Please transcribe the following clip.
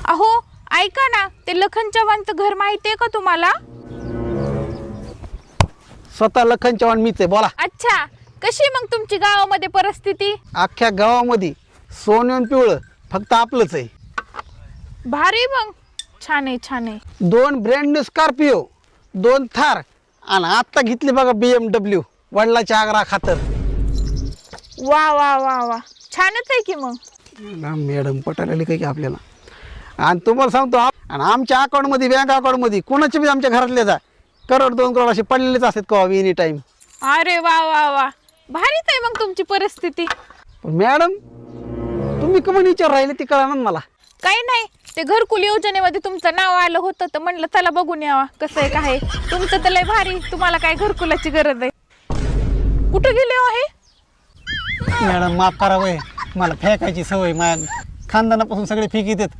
अहो ऐका ना, ते लखन चव्हाणचं घर माहितीये का तुम्हाला? स्वतः लखन चव्हाण मीच आहे, बोला. अच्छा, कशी मग तुमची गावामध्ये परिस्थिती? अख्ख्या गावामध्ये सोनं पिवळं फक्त आपलंच आहे. भारी, मग छान आहे छान आहे. 2 ब्रँड न्यू स्कॉर्पिओ, 2 थार आणि आत्ता घेतली बघा BMW वडिलाच्या आग्रा खातर. वा वा वा वा, छानच आहे की मग. मॅडम पटायला काही आपल्याला. आणि तुम्हाला सांगतो आणि आमच्या अकाउंटमध्ये बँक अकाउंटमध्ये कोणाचे बी आमच्या घरातले जा करोड 2 करोड असे पडलेलेच असतात का एनी टाइम. अरे वा वा वा, भारीच आहे मग तुमची परिस्थिती. पण मॅडम तुम्ही कमी विचार राहिले ती कळा ना मला. काही नाही, ते घरकुल योजनेमध्ये तुमचं नाव आलं होतं तर म्हणलं चला बघून यावा कसं आहे काय. तुमचं तर लय भारी, तुम्हाला काय घरकुलाची गरज आहे. कुठे गेले हो हे? मॅडम माफ करा वय, मला फेकायची सवय, माझ्या खानदानापासून सगळे फेक येतात.